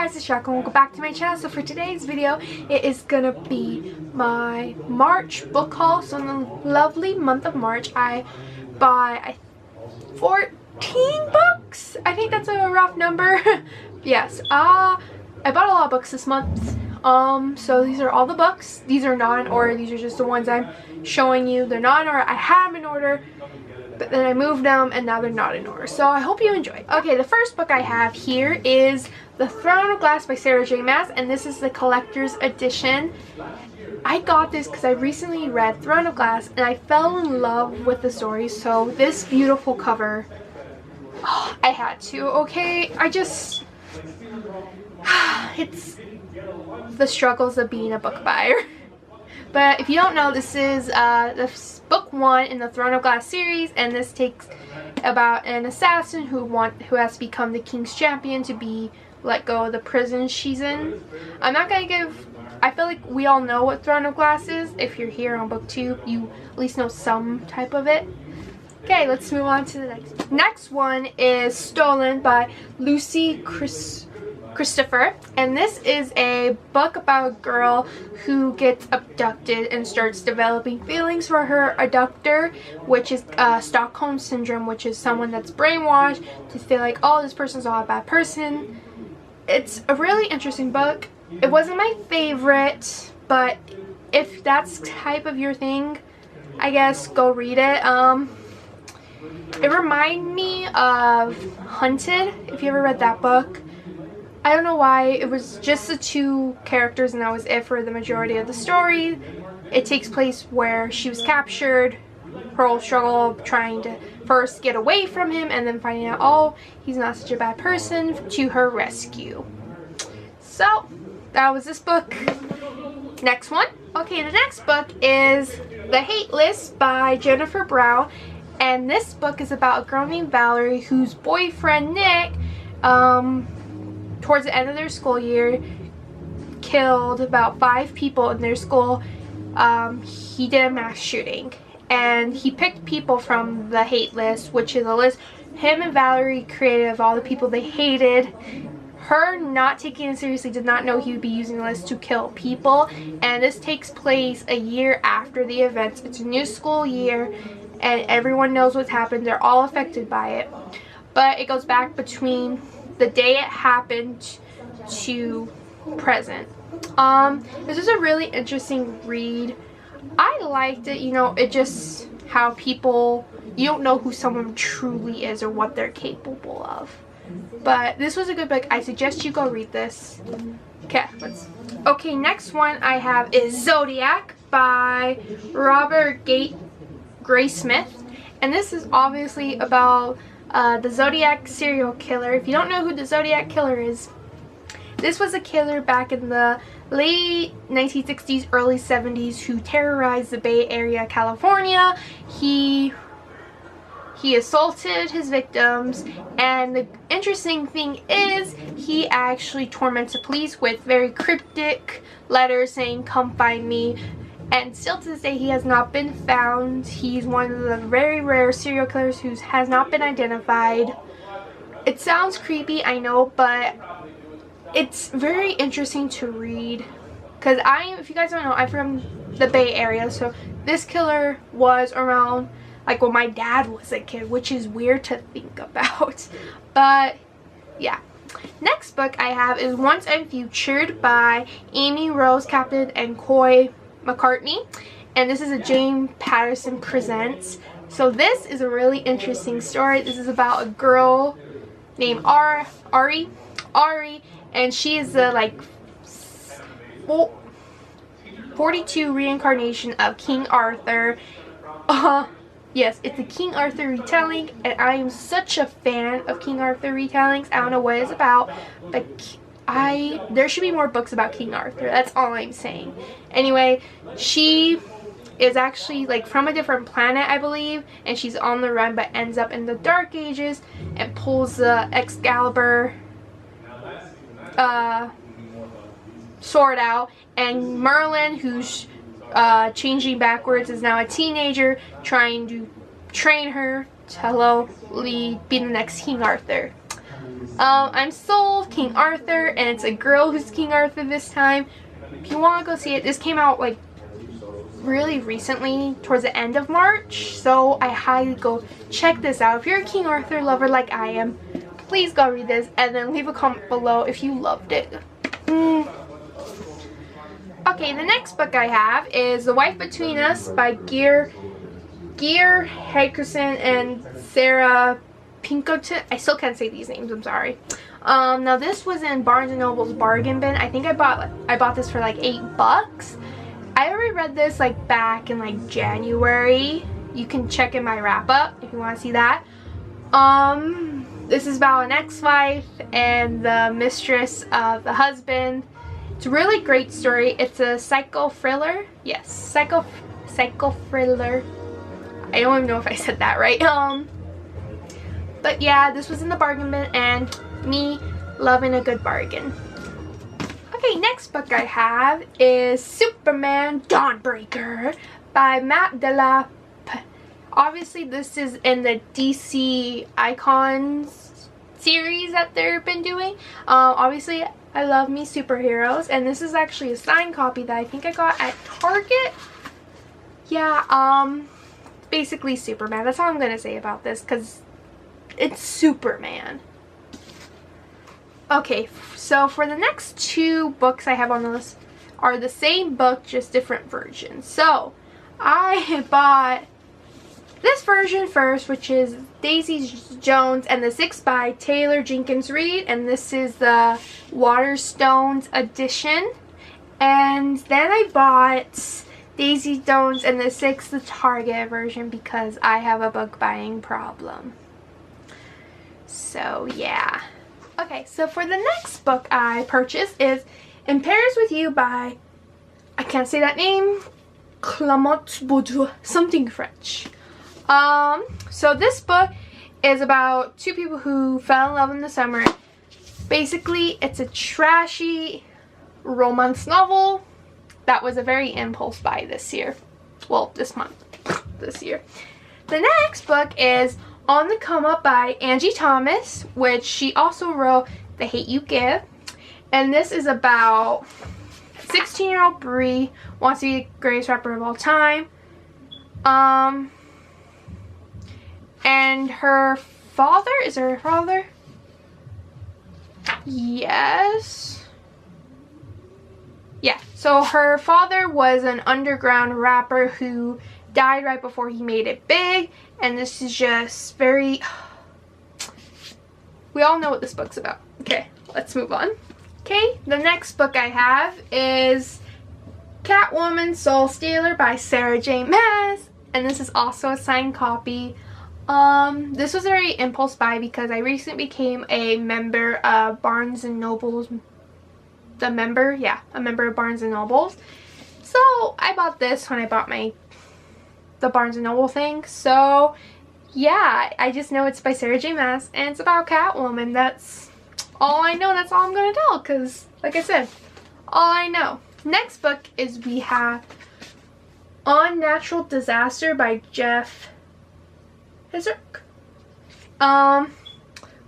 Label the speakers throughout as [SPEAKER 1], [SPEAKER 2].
[SPEAKER 1] guys, it's Jack and welcome back to my channel. So for today's video, it is gonna be my March book haul. So in the lovely month of March, I bought 14 books. I think that's a rough number. Yes, I bought a lot of books this month. So these are all the books. These are not in order. These are just the ones I'm showing you. They're not in order. I had them in order, but then I moved them and now they're not in order. So I hope you enjoy. Okay, the first book I have here is The Throne of Glass by Sarah J. Maas, and this is the collector's edition. I got this because I recently read Throne of Glass and I fell in love with the story. So this beautiful cover, I had to. Okay, it's the struggles of being a book buyer. But if you don't know, this is book 1 in the Throne of Glass series, and this takes about an assassin who has to become the king's champion to be let go of the prison she's in. I'm not gonna give. I feel like we all know what Throne of Glass is. If you're here on book 2, you at least know some type of it. Okay, let's move on to the next. Next one is Stolen by Lucy Christopher, and this is a book about a girl who gets abducted and starts developing feelings for her abductor, which is Stockholm Syndrome, which is someone that's brainwashed to feel like, oh, this person's not a bad person. It's a really interesting book. It wasn't my favorite, but if that's type of your thing, I guess go read it. It reminded me of Hunted, if you ever read that book. I don't know why. It was just the 2 characters and that was it for the majority of the story. It takes place where she was captured, her whole struggle of trying to first get away from him and then finding out, oh, he's not such a bad person, to her rescue. So that was this book. Next one. Okay, the next book is The Hate List by Jennifer Brown, and this book is about a girl named Valerie whose boyfriend Nick, towards the end of their school year, killed about 5 people in their school. He did a mass shooting, and he picked people from the hate list, which is a list him and Valerie created of all the people they hated. Her not taking it seriously did not know he would be using the list to kill people, and this takes place a year after the events. It's a new school year and everyone knows what's happened. They're all affected by it, but it goes back between the day it happened to present. This is a really interesting read. I liked it. You know, it just how people, you don't know who someone truly is or what they're capable of. But this was a good book. I suggest you go read this. Okay, next one I have is Zodiac by Robert Graysmith, and this is obviously about the Zodiac serial killer. If you don't know who the Zodiac killer is, this was a killer back in the late 1960s, early 70s who terrorized the Bay Area, California. He assaulted his victims, and the interesting thing is he actually torments the police with very cryptic letters saying, "Come find me." And still to this day, he has not been found. He's one of the very rare serial killers who has not been identified. It sounds creepy, I know, but it's very interesting to read. Because if you guys don't know, I'm from the Bay Area, so this killer was around like when my dad was a kid, which is weird to think about. But yeah. Next book I have is Once and Futured by Amy Rose Captain and Coy McCartney, and this is a James Patterson Presents. So this is a really interesting story. This is about a girl named Ari, and she is the like 42 reincarnation of King Arthur. Yes, it's a King Arthur retelling, and I am such a fan of King Arthur retellings. I don't know what it's about, but there should be more books about King Arthur. That's all I'm saying. Anyway, she is actually like from a different planet, I believe, and she's on the run but ends up in the Dark Ages and pulls the Excalibur sword out, and Merlin, who's changing backwards, is now a teenager trying to train her to be the next King Arthur. I'm sold, King Arthur, and it's a girl who's King Arthur this time. If you want to go see it, this came out like really recently towards the end of March, so I highly go check this out. If you're a King Arthur lover like I am, please go read this and then leave a comment below if you loved it. Okay, the next book I have is The Wife Between Us by Heretics and Sarah Pinkerton. I still can't say these names, I'm sorry. Now this was in Barnes & Noble's bargain bin. I think I bought this for like $8. I already read this like back in like January. You can check in my wrap up if you want to see that. This is about an ex-wife and the mistress of the husband. It's a really great story. It's a psycho thriller. Yes, psycho thriller. I don't even know if I said that right. But yeah, this was in the bargain bin and me loving a good bargain. Okay, next book I have is Superman Dawnbreaker by Matt Della. Obviously, this is in the DC Icons series that they've been doing. Obviously, I love me superheroes, and this is actually a signed copy that I think I got at Target. Yeah, basically Superman. That's all I'm gonna say about this, because it's Superman. Okay, so for the next two books I have on the list are the same book, just different versions. So, I bought this version first, which is Daisy Jones and the Six by Taylor Jenkins Reid, and this is the Waterstones edition. And then I bought Daisy Jones and the Six, the Target version, because I have a book buying problem. So, yeah. Okay, so for the next book I purchased is In Paris With You by, I can't say that name, Clement Baudou, something French. So this book is about two people who fell in love in the summer. Basically, it's a trashy romance novel that was a very impulse buy this year. Well, this month. This year. The next book is On the Come Up by Angie Thomas, which she also wrote The Hate You Give. And this is about 16-year-old Brie wants to be the greatest rapper of all time. And her father, is her father? Yes. Yeah, so her father was an underground rapper who died right before he made it big. And this is just very... We all know what this book's about. Okay, let's move on. Okay, the next book I have is Catwoman Soul Stealer by Sarah J. Maas. And this is also a signed copy. This was a very impulse buy because I recently became a member of Barnes & Noble's. A member of Barnes & Noble's. So I bought this when I bought the Barnes & Noble thing. So yeah, I just know it's by Sarah J. Maas and it's about Catwoman. That's all I know. That's all I'm going to tell because, like I said, all I know. Next book is we have Unnatural Disaster by Jeff Hizirk.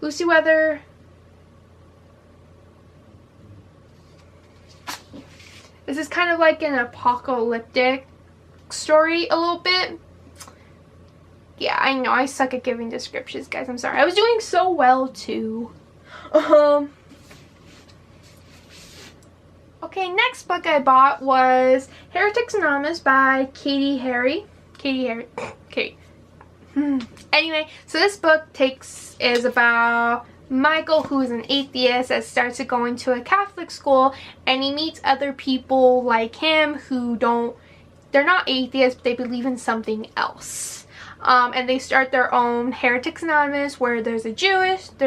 [SPEAKER 1] Lucy Weather. This is kind of like an apocalyptic story a little bit. Yeah, I know I suck at giving descriptions, guys. I'm sorry. I was doing so well too. Okay, next book I bought was Heretics Anonymous by Katie Harry. Anyway, so this book is about Michael, who is an atheist that starts to go into a Catholic school, and he meets other people like him who they're not atheists, but they believe in something else. And they start their own Heretics Anonymous, where there's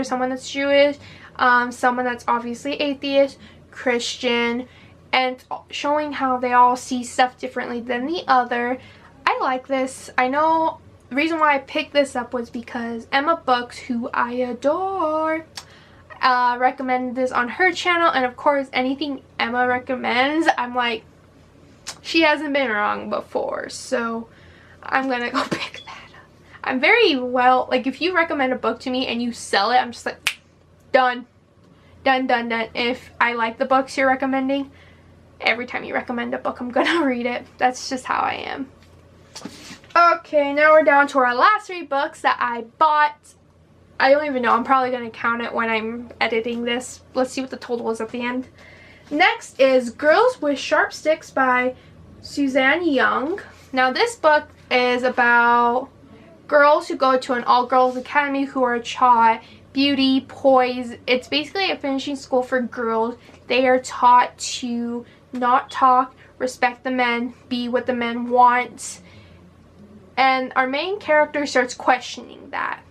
[SPEAKER 1] someone that's Jewish, someone that's obviously atheist, Christian, and showing how they all see stuff differently than the other. I like this. I know the reason why I picked this up was because Emma Books, who I adore, recommended this on her channel, and of course anything Emma recommends, I'm like, she hasn't been wrong before, so I'm gonna go pick that up. I'm very well, like, if you recommend a book to me and you sell it, I'm just like, Done. Done, done, done. If I like the books you're recommending, every time you recommend a book, I'm gonna read it. That's just how I am. Okay, now we're down to our last 3 books that I bought. I don't even know. I'm probably gonna count it when I'm editing this. Let's see what the total is at the end. Next is Girls with Sharp Sticks by Suzanne Young. Now this book is about girls who go to an all-girls academy who are taught beauty, poise. It's basically a finishing school for girls. They are taught to not talk, respect the men, be what the men want. And our main character starts questioning that.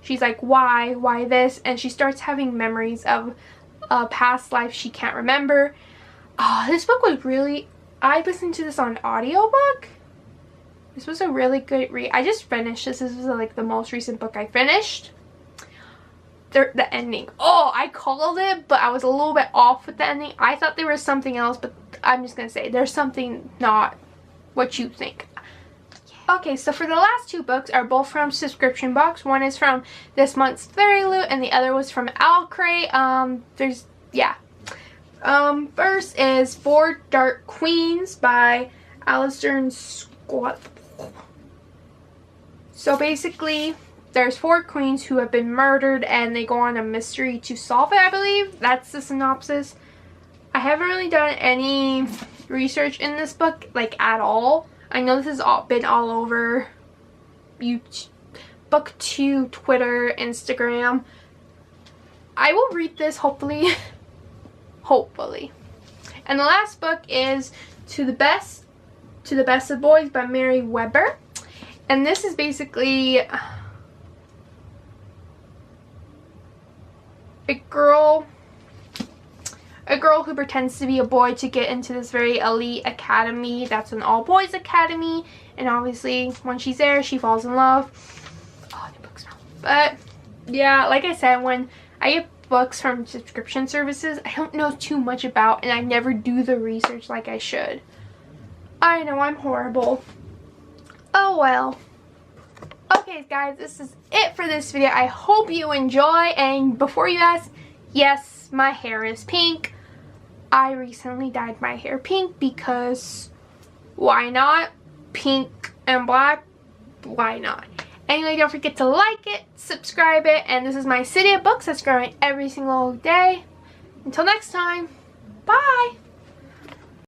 [SPEAKER 1] She's like, why this? And she starts having memories of a past life she can't remember. This book was really, I listened to this on audiobook. This was a really good read. I just finished this. This was like the most recent book I finished. The ending. Oh, I called it, but I was a little bit off with the ending. I thought there was something else, but I'm just going to say there's something not what you think. Okay, so for the last 2 books are both from subscription box. One is from this month's Fairy Loot and the other was from Owlcrate. First is 4 Dark Queens by Alistair Squat. So basically, there's 4 queens who have been murdered and they go on a mystery to solve it, I believe. That's the synopsis. I haven't really done any research in this book, like, at all. I know this has been all over YouTube, BookTube, Twitter, Instagram. I will read this, hopefully. Hopefully. And the last book is To the Best of Boys by Mary Weber. And this is basically a girl who pretends to be a boy to get into this very elite academy that's an all-boys academy, and obviously when she's there she falls in love. Oh, the book smell. But yeah, like I said, when I get books from subscription services, I don't know too much about, and I never do the research like I should. I know, I'm horrible. Oh well. Okay guys, this is it for this video. I hope you enjoy, and before you ask, yes, my hair is pink. I recently dyed my hair pink because why not? Pink and black, why not? Anyway, don't forget to like it, subscribe it, and this is my City of Books that's growing every single day. Until next time, bye!